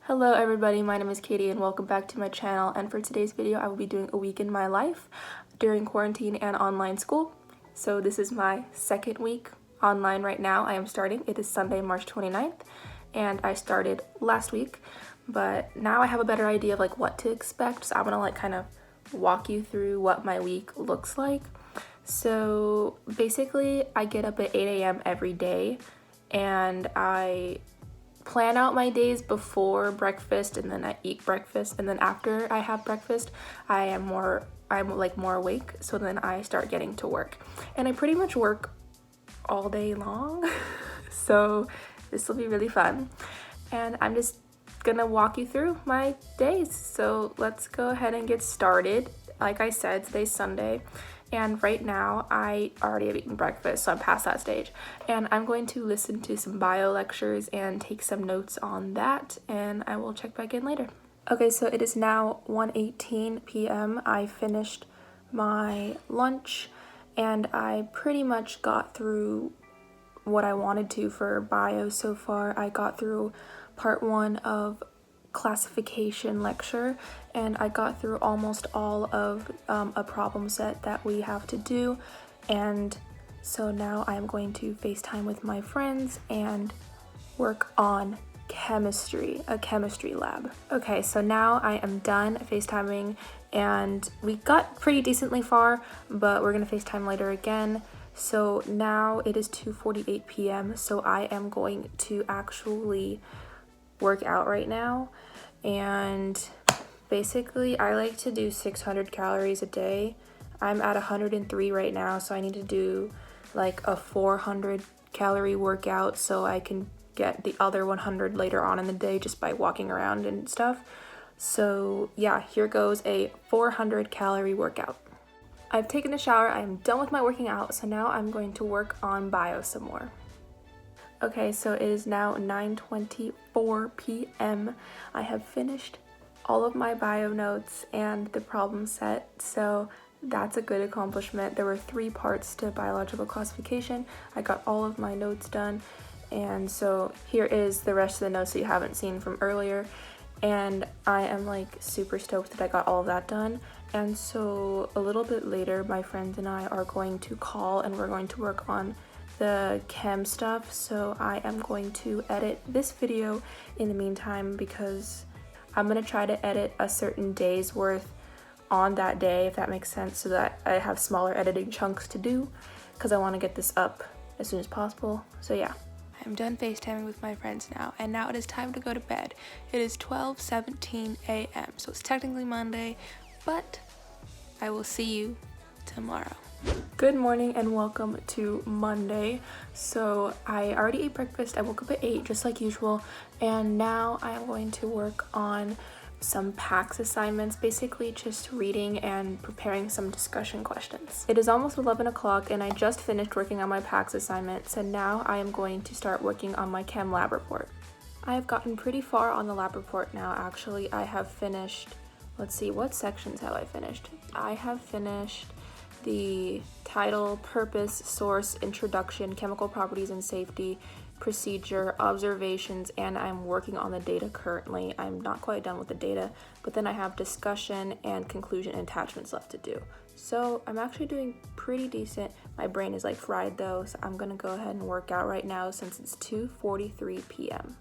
Hello everybody, my name is Katie and welcome back to my channel, and for today's video I will be doing a week in my life during quarantine and online school. So this is my second week online right now. I am starting. It is Sunday, March 29th, and I started last week, but now I have a better idea of what to expect. So I'm gonna kind of walk you through what my week looks like. So basically I get up at 8 a.m. every day and I plan out my days before breakfast, and then I eat breakfast, and then after I have breakfast I'm more awake, so then I start getting to work, and I pretty much work all day long. So this will be really fun, and I'm just gonna walk you through my days. So let's go ahead and get started. Like I said, today's Sunday, and right now I already have eaten breakfast, so I'm past that stage, and I'm going to listen to some bio lectures and take some notes on that, and I will check back in later. Okay, so it is now 1:18 p.m. I finished my lunch and I pretty much got through what I wanted to for bio so far. I got through part 1 of classification lecture, and I got through almost all of a problem set that we have to do, and so now I'm going to FaceTime with my friends and work on chemistry, a chemistry lab. Okay, so now I am done FaceTiming, and we got pretty decently far, but we're gonna FaceTime later again. So now it is 2:48 p.m. so I am going to actually work out right now, and basically I like to do 600 calories a day. I'm at 103 right now, so I need to do like a 400 calorie workout so I can get the other 100 later on in the day just by walking around and stuff. So yeah, here goes a 400 calorie workout. I've taken a shower, I'm done with my working out, so now I'm going to work on bio some more. Okay, so it is now 9:24 p.m. I have finished all of my bio notes and the problem set, so that's a good accomplishment. There were 3 parts to biological classification. I got all of my notes done, and so here is the rest of the notes that you haven't seen from earlier, and I am super stoked that I got all of that done. And so a little bit later my friends and I are going to call and we're going to work on the chem stuff, so I am going to edit this video in the meantime because I'm gonna try to edit a certain day's worth on that day, if that makes sense, so that I have smaller editing chunks to do because I want to get this up as soon as possible. So yeah, I'm done FaceTiming with my friends now, and now it is time to go to bed. It is 12:17 a.m. so it's technically Monday, but I will see you tomorrow. Good morning and welcome to Monday. So I already ate breakfast. I woke up at 8 just like usual, and now I am going to work on some PAX assignments, basically just reading and preparing some discussion questions. It is almost 11 o'clock and I just finished working on my PAX assignments, and now I am going to start working on my chem lab report. I have gotten pretty far on the lab report now. Actually, I have finished, let's see, what sections have I finished? I have finished the title, purpose, source, introduction, chemical properties and safety, procedure, observations, and I'm working on the data currently. I'm not quite done with the data, but then I have discussion and conclusion and attachments left to do. So I'm actually doing pretty decent. My brain is fried though, so I'm gonna go ahead and work out right now since it's 2:43 p.m.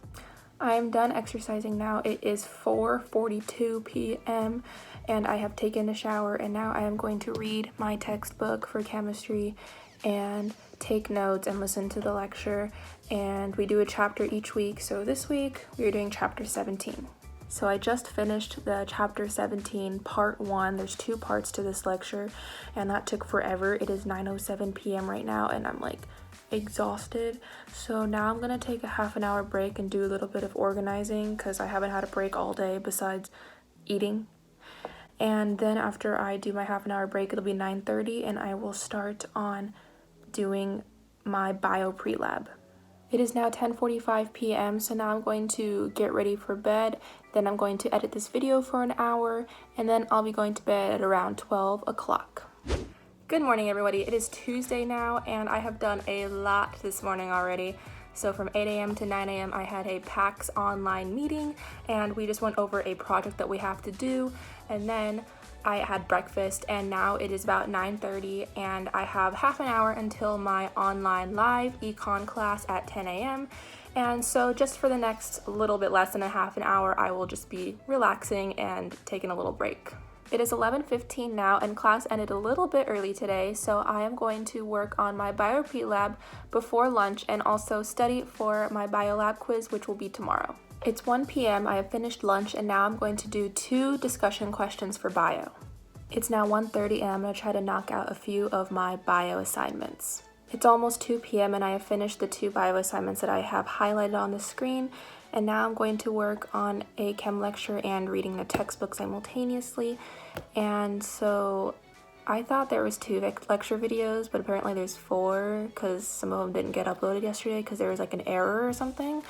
I am done exercising now. It is 4:42 p.m. and I have taken a shower, and now I am going to read my textbook for chemistry and take notes and listen to the lecture, and we do a chapter each week. So this week we are doing chapter 17. So I just finished the chapter 17 part 1. There's 2 parts to this lecture, and that took forever. It is 9:07 p.m. right now, and I'm exhausted. So now I'm gonna take a half an hour break and do a little bit of organizing because I haven't had a break all day besides eating. And then after I do my half an hour break, it'll be 9:30 and I will start on doing my bio pre-lab. It is now 10:45 p.m. so now I'm going to get ready for bed. Then I'm going to edit this video for an hour, and then I'll be going to bed at around 12 o'clock. Good morning everybody. It is Tuesday now and I have done a lot this morning already. So from 8 a.m. to 9 a.m. I had a PAX online meeting, and we just went over a project that we have to do, and then I had breakfast, and now it is about 9:30 and I have half an hour until my online live econ class at 10 a.m. And so just for the next little bit less than a half an hour, I will just be relaxing and taking a little break. It is 11:15 now, and class ended a little bit early today, so I am going to work on my bio-repeat lab before lunch and also study for my bio lab quiz, which will be tomorrow. It's 1 p.m. I have finished lunch, and now I'm going to do 2 discussion questions for bio. It's now 1:30 and I'm going to try to knock out a few of my bio assignments. It's almost 2 p.m. and I have finished the 2 bio assignments that I have highlighted on the screen, and now I'm going to work on a chem lecture and reading the textbook simultaneously. And so I thought there was 2 lecture videos, but apparently there's 4 because some of them didn't get uploaded yesterday because there was like an error or something.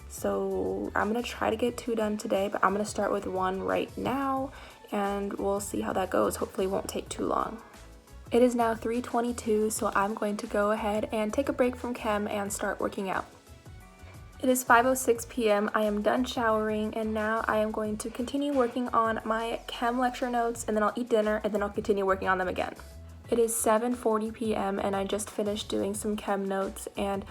So I'm going to try to get 2 done today, but I'm going to start with 1 right now and we'll see how that goes. Hopefully it won't take too long. It is now 3:22, so I'm going to go ahead and take a break from chem and start working out. It is 5:06 p.m. I am done showering, and now I am going to continue working on my chem lecture notes, and then I'll eat dinner, and then I'll continue working on them again. It is 7:40 p.m. and I just finished doing some chem notes, and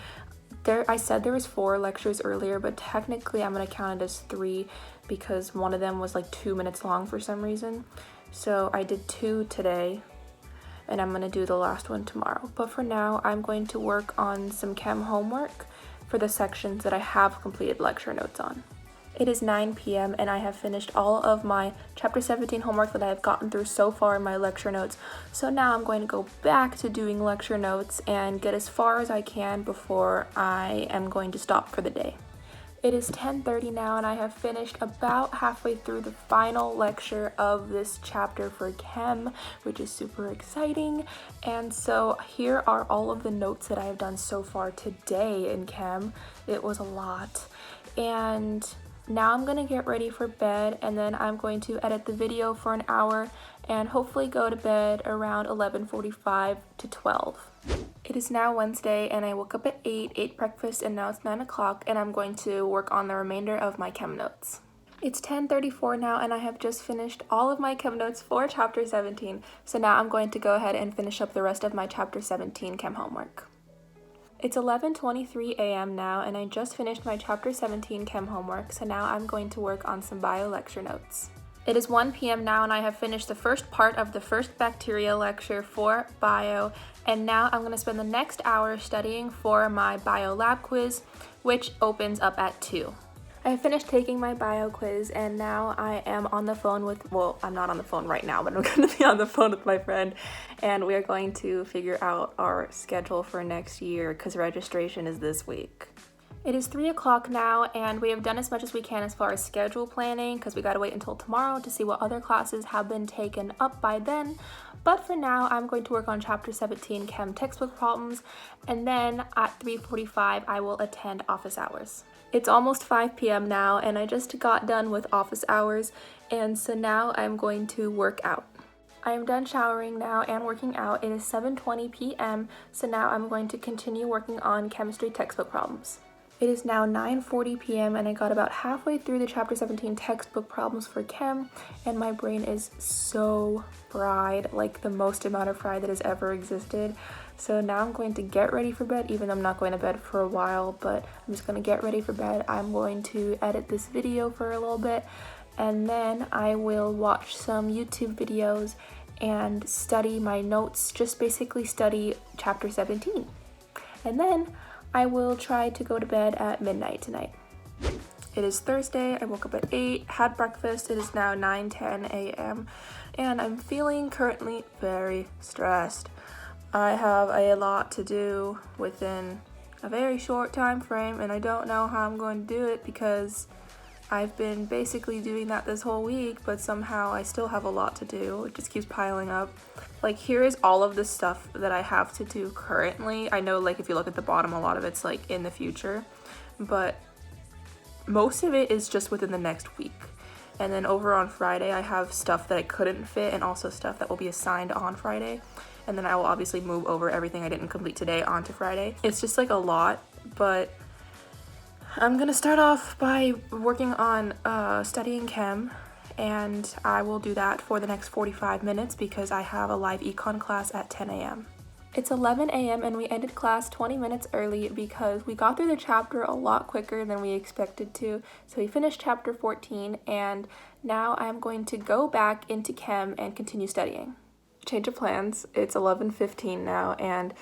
I said there was 4 lectures earlier, but technically I'm going to count it as 3 because one of them was like 2 minutes long for some reason. So I did 2 today, and I'm going to do the last one tomorrow. But for now, I'm going to work on some chem homework for the sections that I have completed lecture notes on. It is 9 p.m. and I have finished all of my chapter 17 homework that I have gotten through so far in my lecture notes. So now I'm going to go back to doing lecture notes and get as far as I can before I am going to stop for the day. It is 10:30 now and I have finished about halfway through the final lecture of this chapter for chem, which is super exciting. And so here are all of the notes that I have done so far today in chem. It was a lot. And now I'm gonna get ready for bed, and then I'm going to edit the video for an hour and hopefully go to bed around 11:45 to 12. It is now Wednesday and I woke up at 8, ate breakfast, and now it's 9 o'clock and I'm going to work on the remainder of my chem notes. It's 10:34 now and I have just finished all of my chem notes for chapter 17, so now I'm going to go ahead and finish up the rest of my chapter 17 chem homework. It's 11:23 a.m. now and I just finished my chapter 17 chem homework, so now I'm going to work on some bio lecture notes. It is 1 p.m. now and I have finished the first part of the first bacteria lecture for bio, and now I'm going to spend the next hour studying for my bio lab quiz, which opens up at 2. I have finished taking my bio quiz and now I am on the phone with, well, I'm not on the phone right now, but I'm going to be on the phone with my friend, and we are going to figure out our schedule for next year because registration is this week. It is 3 o'clock now and we have done as much as we can as far as schedule planning because we got to wait until tomorrow to see what other classes have been taken up by then. But for now, I'm going to work on chapter 17 chem textbook problems, and then at 3:45 I will attend office hours. It's almost 5 p.m. now and I just got done with office hours, and so now I'm going to work out. I am done showering now and working out. It is 7:20 p.m. so now I'm going to continue working on chemistry textbook problems. It is now 9:40 p.m. and I got about halfway through the chapter 17 textbook problems for chem, and my brain is so fried, like the most amount of fried that has ever existed. So now I'm going to get ready for bed, even though I'm not going to bed for a while, but I'm just going to get ready for bed. I'm going to edit this video for a little bit, and then I will watch some YouTube videos and study my notes, just basically study chapter 17. And then I will try to go to bed at midnight tonight. It is Thursday, I woke up at 8, had breakfast. It is now 9:10 a.m. and I'm feeling currently very stressed. I have a lot to do within a very short time frame, and I don't know how I'm going to do it because I've been basically doing that this whole week, but somehow I still have a lot to do. It just keeps piling up. Like, here is all of the stuff that I have to do currently. I know, like, if you look at the bottom, a lot of it's like in the future, but most of it is just within the next week. And then over on Friday, I have stuff that I couldn't fit and also stuff that will be assigned on Friday. And then I will obviously move over everything I didn't complete today onto Friday. It's just like a lot, but I'm gonna start off by working on studying chem, and I will do that for the next 45 minutes because I have a live econ class at 10 a.m. It's 11 a.m. and we ended class 20 minutes early because we got through the chapter a lot quicker than we expected to. So we finished chapter 14, and now I'm going to go back into chem and continue studying. Change of plans. It's 11:15 now, and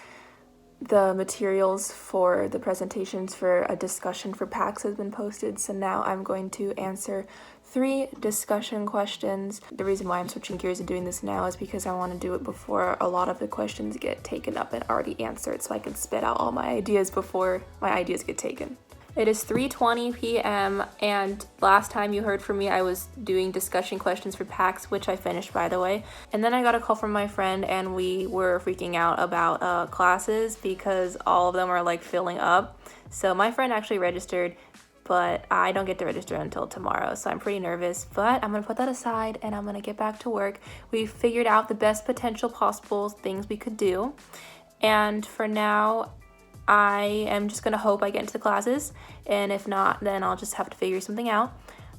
the materials for the presentations for a discussion for PAX has been posted, so now I'm going to answer 3 discussion questions. The reason why I'm switching gears and doing this now is because I want to do it before a lot of the questions get taken up and already answered, so I can spit out all my ideas before my ideas get taken. It is 3:20 p.m. and last time you heard from me, I was doing discussion questions for PAX, which I finished, by the way. And then I got a call from my friend and we were freaking out about classes because all of them are like filling up. So my friend actually registered, but I don't get to register until tomorrow, so I'm pretty nervous. But I'm gonna put that aside and I'm gonna get back to work. We figured out the best potential possible things we could do. And for now, I am just gonna hope I get into the classes, and if not, then I'll just have to figure something out.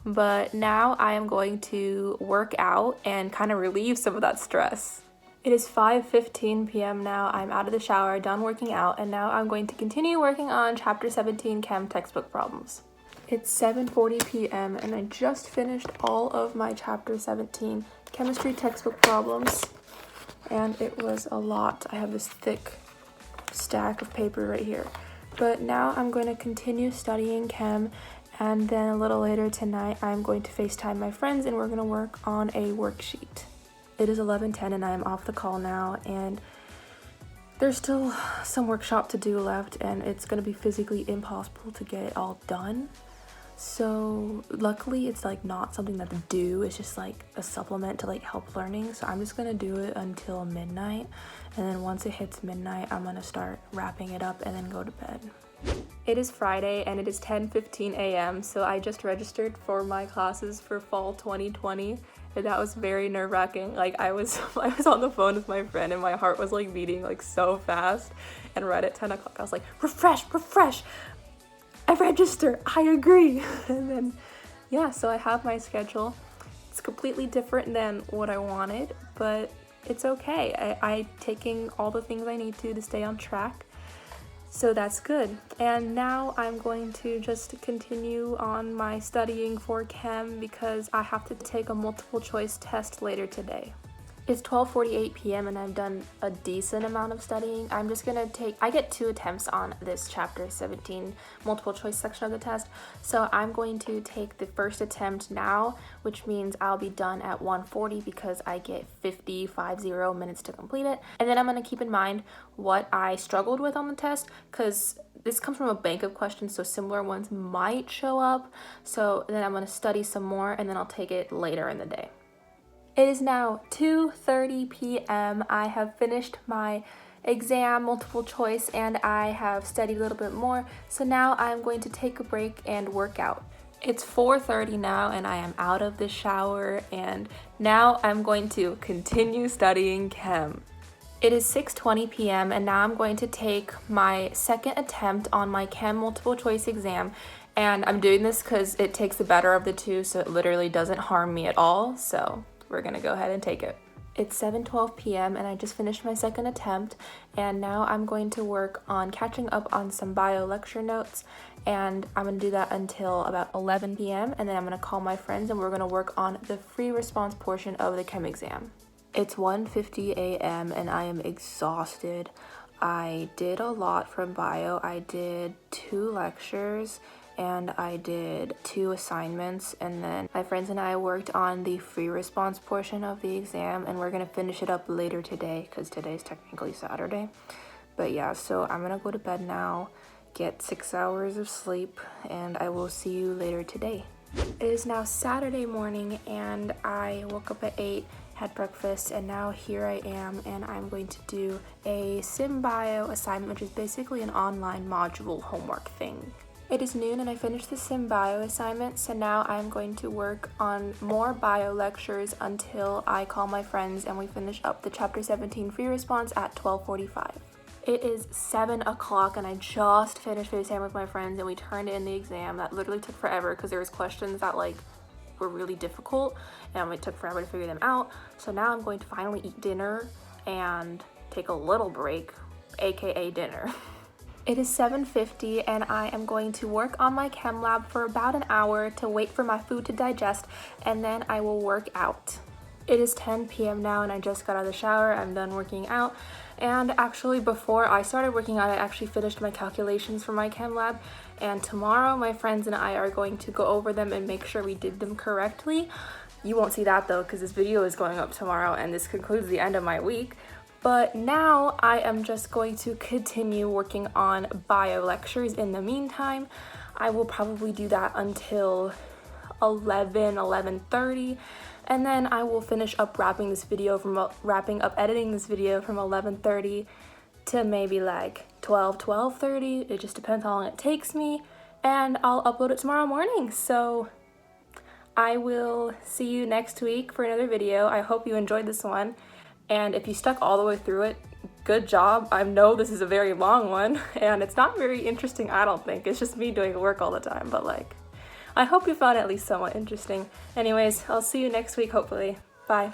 But now I am going to work out and kind of relieve some of that stress. It is 5:15 p.m. now. I'm out of the shower, done working out, and now I'm going to continue working on chapter 17 chem textbook problems. It's 7:40 p.m. and I just finished all of my chapter 17 chemistry textbook problems, and it was a lot. I have this thick stack of paper right here. But now I'm going to continue studying chem, and then a little later tonight I'm going to FaceTime my friends and we're going to work on a worksheet. It is 11:10 and I am off the call now, and there's still some workshop to do left and it's going to be physically impossible to get it all done. So luckily it's like not something that's due, it's just like a supplement to like help learning. So I'm just gonna do it until midnight, and then once it hits midnight I'm gonna start wrapping it up and then go to bed. It is Friday and it is 10:15 a.m. so I just registered for my classes for fall 2020, and that was very nerve-wracking. Like I was on the phone with my friend and my heart was like beating like so fast, and right at 10 o'clock I was like, refresh, I register, I agree. And then, yeah, so I have my schedule. It's completely different than what I wanted, but it's okay. I'm taking all the things I need to stay on track. So that's good. And now I'm going to just continue on my studying for chem because I have to take a multiple choice test later today. It's 12:48 p.m. and I've done a decent amount of studying. I'm just gonna I get 2 attempts on this chapter 17 multiple choice section of the test. So I'm going to take the first attempt now, which means I'll be done at 1:40 because I get 50 minutes to complete it. And then I'm gonna keep in mind what I struggled with on the test, because this comes from a bank of questions, so similar ones might show up. So then I'm gonna study some more and then I'll take it later in the day. It is now 2:30 p.m. I have finished my exam, multiple choice, and I have studied a little bit more. So now I'm going to take a break and work out. It's 4:30 now and I am out of the shower, and now I'm going to continue studying chem. It is 6:20 p.m. and now I'm going to take my second attempt on my chem multiple choice exam. And I'm doing this because it takes the better of the two, so it literally doesn't harm me at all. So we're gonna go ahead and take it. It's 7:12 p.m. and I just finished my second attempt, and now I'm going to work on catching up on some bio lecture notes, and I'm gonna do that until about 11 p.m. and then I'm gonna call my friends and we're gonna work on the free response portion of the chem exam. It's 1:50 a.m. and I am exhausted. I did a lot from bio. I did 2 lectures and I did 2 assignments, and then my friends and I worked on the free response portion of the exam, and we're gonna finish it up later today because today's technically Saturday. But yeah, so I'm gonna go to bed now, get 6 hours of sleep, and I will see you later today. It is now Saturday morning and I woke up at 8, had breakfast, and now here I am, and I'm going to do a SimBio assignment, which is basically an online module homework thing. It is noon and I finished the SimBio assignment, so now I'm going to work on more bio lectures until I call my friends and we finish up the chapter 17 free response at 12:45. It is 7 o'clock and I just finished FaceTime with my friends and we turned in the exam. That literally took forever because there was questions that like were really difficult and it took forever to figure them out. So now I'm going to finally eat dinner and take a little break, aka dinner. It is 7:50 and I am going to work on my chem lab for about an hour to wait for my food to digest, and then I will work out. It is 10 p.m. now and I just got out of the shower. I'm done working out. And actually before I started working out, I actually finished my calculations for my chem lab. And tomorrow my friends and I are going to go over them and make sure we did them correctly. You won't see that though because this video is going up tomorrow and this concludes the end of my week. But now I am just going to continue working on bio lectures in the meantime. I will probably do that until 11:30, and then I will finish up wrapping up editing this video from 11:30 to maybe like 12:30. It just depends how long it takes me, and I'll upload it tomorrow morning. So I will see you next week for another video. I hope you enjoyed this one, and if you stuck all the way through it, good job. I know this is a very long one and it's not very interesting, I don't think. It's just me doing work all the time, but like, I hope you found it at least somewhat interesting. Anyways, I'll see you next week, hopefully. Bye.